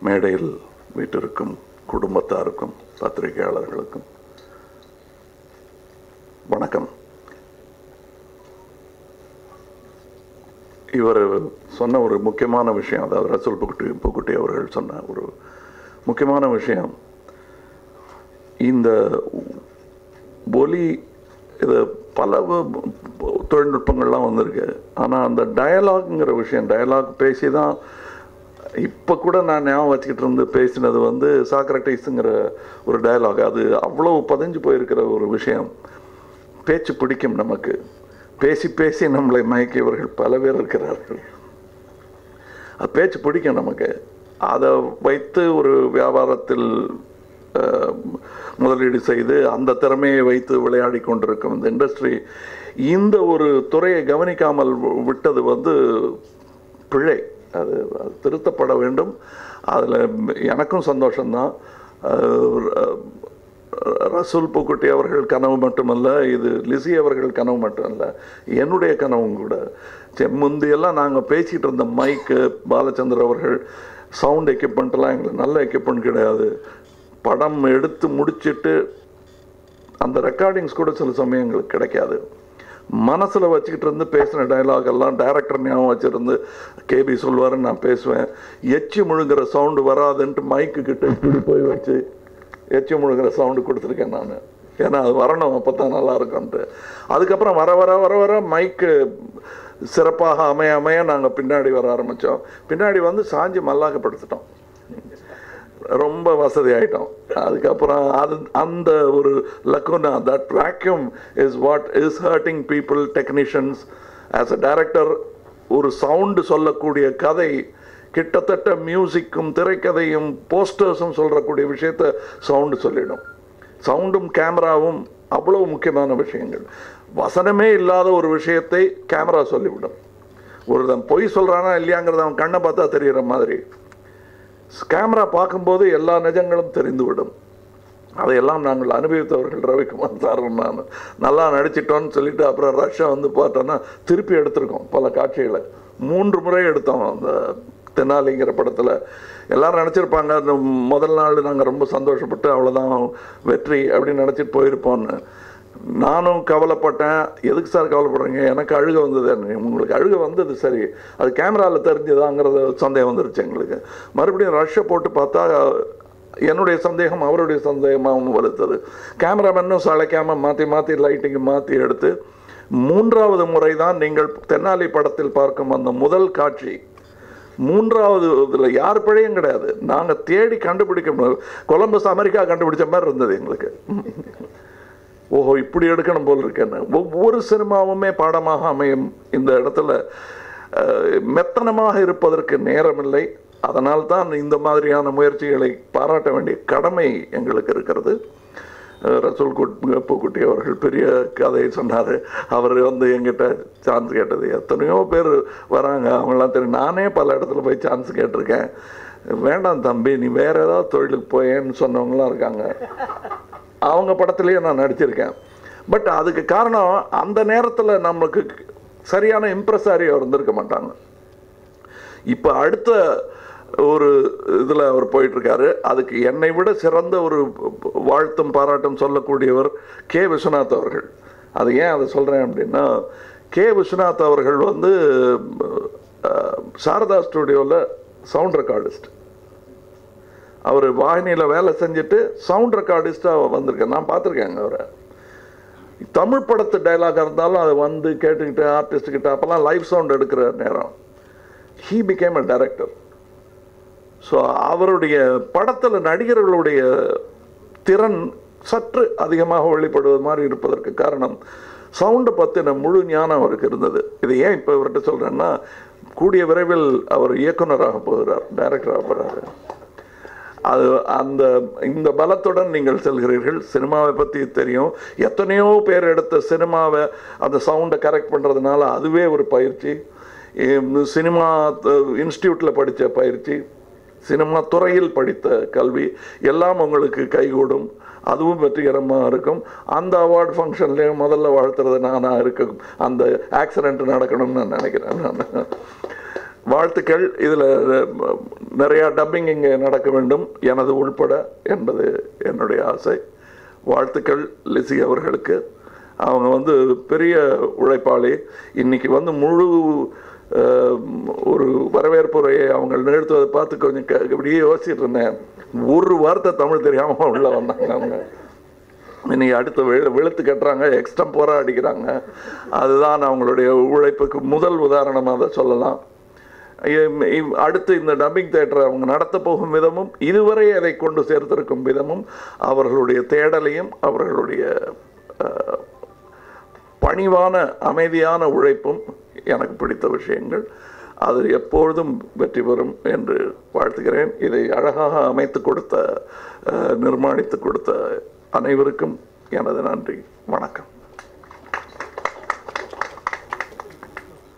மேடையில் வீட்டிற்கும் குடும்பத்தாருக்கும் பத்திரிகையாளர்களுக்கும் வணக்கம். இவர் சொன்ன ஒரு முக்கியமான விஷயம், அதாவது ரசூல் பூக்குட்டி அவர்கள் சொன்ன ஒரு முக்கியமான விஷயம், இந்த ஒலி இது பல தொழில்நுட்பங்கள்லாம் வந்திருக்கு. ஆனால் அந்த டயலாக்ங்கிற விஷயம், டயலாக் பேசி தான் இப்போ கூட நான் ஞாபகம் வச்சுக்கிட்டு இருந்து பேசினது வந்து சாக்ரட்டிஸுங்கிற ஒரு டயலாக். அது அவ்வளோ பதிஞ்சு போயிருக்கிற ஒரு விஷயம். பேச்சு பிடிக்கும் நமக்கு, பேசி பேசி நம்மளை மயக்கியவர்கள் பல பேர் இருக்கிறார்கள். அது பேச்சு பிடிக்கும் நமக்கு. அதை வைத்து ஒரு வியாபாரத்தில் முதலீடு செய்து அந்த திறமையை வைத்து விளையாடி கொண்டிருக்கும் இந்த இண்டஸ்ட்ரி இந்த ஒரு துறையை கவனிக்காமல் விட்டது வந்து பிழை. அது திருத்தப்பட வேண்டும். அதில் எனக்கும் சந்தோஷம்தான். ரசூல் பூக்குட்டி அவர்கள் கனவு மட்டுமல்ல, இது லிசி அவர்கள் கனவு மட்டுமல்ல, என்னுடைய கனவும் கூட. முந்தையெல்லாம் நாங்கள் பேசிகிட்டு இருந்த மைக்கு, பாலச்சந்தர் அவர்கள் சவுண்ட் எக்யூப்மெண்ட்லாம் எங்களுக்கு நல்ல எக்யூப்மெண்ட் கிடையாது. படம் எடுத்து முடிச்சுட்டு அந்த ரெக்கார்டிங்ஸ் கூட சில சமயம் எங்களுக்கு கிடைக்காது. மனசில் வச்சுக்கிட்டு இருந்து பேசின டைலாக் எல்லாம் டைரக்டர் ஞாபகம் வச்சுருந்து கேபி சொல்வாருன்னு நான் பேசுவேன். எச்சி முழுங்கிற சவுண்டு வராதுன்ட்டு மைக்கு கிட்ட இப்படி போய் வச்சு எச்சி முழுங்கிற சவுண்டு கொடுத்துருக்கேன் நான். ஏன்னா அது வரணும், அப்போ தான் நல்லா இருக்கும்ன்ட்டு. அதுக்கப்புறம் வர வர வர வர மைக்கு சிறப்பாக அமைய நாங்கள் பின்னாடி வர ஆரம்பித்தோம். பின்னாடி வந்து சாஞ்சி மல்லாக்கப்படுத்திட்டோம், ரொம்ப வசதி ஆகிட்டோம். அதுக்கப்புறம் அந்த ஒரு lacuna, that vacuum is what is hurting people, technicians. As a director ஒரு சவுண்டு சொல்லக்கூடிய கதை கிட்டத்தட்ட மியூசிக்கும் திரைக்கதையும் போஸ்டர்ஸும் சொல்லக்கூடிய விஷயத்த சவுண்டு சொல்லிடும். சவுண்டும் கேமராவும் அவ்வளவு முக்கியமான விஷயங்கள். வசனமே இல்லாத ஒரு விஷயத்தை கேமரா சொல்லிவிடும். ஒருத்தன் பொய் சொல்கிறானா இல்லையாங்கிறத அவன் கண்ணை பார்த்தா தெரிகிற மாதிரி கேமரா பார்க்கும்போது எல்லா நிஜங்களும் தெரிந்துவிடும். அதையெல்லாம் நாங்கள் அனுபவித்தவர்கள். ரவிக்குமார் சார் நான் நல்லா நடிச்சிட்டோன்னு சொல்லிட்டு அப்புறம் ரஷ்யா வந்து பார்த்தோன்னா திருப்பி எடுத்திருக்கோம் பல காட்சிகளை. 3 முறை எடுத்தோம். அந்த தெனாலிங்கிற படத்தில் எல்லோரும் நினச்சிருப்பாங்க முதல் நாள் நாங்கள் ரொம்ப சந்தோஷப்பட்டு அவ்வளோதான் வெற்றி அப்படின்னு நினச்சிட்டு போயிருப்போன்னு. நானும் கவலைப்பட்டேன். எதுக்கு சார் கவலைப்படுறீங்க, எனக்கு அழுக வந்தது. உங்களுக்கு அழுக வந்தது சரி, அது கேமராவில் தெரிஞ்சுதாங்கிறத சந்தேகம் வந்துருச்சு எங்களுக்கு. மறுபடியும் ரஷ்ஷை போட்டு பார்த்தா என்னுடைய சந்தேகம் அவருடைய சந்தேகமாகவும் வலுத்தது. கேமராமேனும் சளைக்காமல் மாற்றி மாற்றி லைட்டிங்கு மாற்றி எடுத்து 3வது முறை தான் நீங்கள் தென்னாலி படத்தில் பார்க்கும் அந்த முதல் காட்சி. 3வது இதில் யார் பிழையும் கிடையாது. நாங்கள் தேடி கண்டுபிடிக்க முடியாது. கொலம்பஸ் அமெரிக்கா கண்டுபிடிச்ச மாதிரி இருந்தது எங்களுக்கு. ஓஹோ இப்படி எடுக்கணும் போல் இருக்கேன்னு. ஒவ்வொரு சினிமாவுமே பாடமாக அமையும். இந்த இடத்துல மெத்தனமாக இருப்பதற்கு நேரமில்லை. அதனால்தான் இந்த மாதிரியான முயற்சிகளை பாராட்ட வேண்டிய கடமை எங்களுக்கு இருக்கிறது. ரசூல் பூக்குட்டி அவர்கள் பெரிய கதையை சொன்னார். அவர் வந்து எங்கிட்ட சான்ஸ் கேட்டது. எத்தனையோ பேர் வராங்க, அவங்களாம் தெரியும். நானே பல இடத்துல போய் சான்ஸ் கேட்டிருக்கேன். வேண்டாம் தம்பி, நீ வேறு ஏதாவது தொழிலுக்கு போயேன்னு சொன்னவங்களாம் இருக்காங்க. அவங்க படத்துலேயே நான் நடிச்சிருக்கேன். பட் அதுக்கு காரணம் அந்த நேரத்தில் நம்மளுக்கு சரியான இம்ப்ரெஸாரியோ இருந்திருக்க மாட்டாங்க. இப்போ அடுத்த ஒரு இதில் அவர் போயிட்டுருக்காரு. அதுக்கு என்னை விட சிறந்த ஒரு வாழ்த்தும் பாராட்டும் சொல்லக்கூடியவர் கே. விஸ்வநாத் அவர்கள். அது ஏன் அதை சொல்கிறேன் அப்படின்னா, கே. விஸ்வநாத் அவர்கள் வந்து சாரதா ஸ்டுடியோவில் சவுண்ட் ரெக்கார்டிஸ்ட். அவர் வாகினியில் வேலை செஞ்சுட்டு சவுண்ட் ரெக்கார்டிஸ்டாக வந்திருக்கேன். நான் பார்த்துருக்கேங்க அவரை. தமிழ் படத்து டைலாக் இருந்தாலும் அதை வந்து கேட்டுக்கிட்டு ஆர்டிஸ்ட்கிட்ட அப்போல்லாம் லைவ் சவுண்ட் எடுக்கிற நேரம் he became a director. So அவருடைய படத்தில் நடிகர்களுடைய திறன் சற்று அதிகமாக வெளிப்படுவது மாதிரி இருப்பதற்கு காரணம் சவுண்டை பற்றின முழு ஞானம் அவருக்கு இருந்தது. இதை ஏன் இப்போ இவர்கிட்ட சொல்கிறேன்னா, கூடிய விரைவில் அவர் இயக்குனராக போகிறார், டைரக்டராக போகிறாரு. அது இந்த பலத்துடன் நீங்கள் செல்கிறீர்கள். சினிமாவை பற்றி தெரியும். எத்தனையோ பேர் எடுத்த சினிமாவை அந்த சவுண்டை கரெக்ட் பண்ணுறதுனால அதுவே ஒரு பயிற்சி. சினிமா இன்ஸ்டியூட்டில் படித்த பயிற்சி, சினிமா துறையில் படித்த கல்வி எல்லாம் உங்களுக்கு கைகூடும். அதுவும் வெற்றிகரமாக இருக்கும். அந்த அவார்டு ஃபங்க்ஷன்லேயும் முதல்ல வாழ்த்துறது நானாக இருக்கும். அந்த ஆக்சிடெண்ட் நடக்கணும்னு நான் நினைக்கிறேன். நான் வாழ்த்துக்கள். இதில் நிறையா டப்பிங் இங்கே நடக்க வேண்டும், எனது உள்பட என்பது என்னுடைய ஆசை. வாழ்த்துக்கள் லிசி அவர்களுக்கு. அவங்க பெரிய உழைப்பாளி. இன்றைக்கி முழு ஒரு வரவேற்புரையை அவங்க நிகழ்த்துவதை பார்த்து கொஞ்சம் இப்படியே யோசிச்சுட்டு இருந்தேன். ஒரு வார்த்தை தமிழ் தெரியாமல் உள்ள வந்தாங்க. அவங்க இன்னைக்கு அடுத்த வெளுத்து கட்டுறாங்க, எக்ஸ்டம்போரா அடிக்கிறாங்க. அதுதான் அவங்களுடைய உழைப்புக்கு முதல் உதாரணமாக அதை சொல்லலாம். அடுத்து இந்த டப்பிங் தியேட்டரை அவங்க நடத்த போகும் விதமும், இதுவரை அதை கொண்டு சேர்த்திருக்கும் விதமும், அவர்களுடைய தேடலையும் அவர்களுடைய பணிவான அமைதியான உழைப்பும் எனக்கு பிடித்த விஷயங்கள். அது எப்பொழுதும் வெற்றி பெறும் என்று வாழ்த்துகிறேன். இதை அழகாக அமைத்து கொடுத்த, நிர்மாணித்து கொடுத்த அனைவருக்கும் எனது நன்றி. வணக்கம்.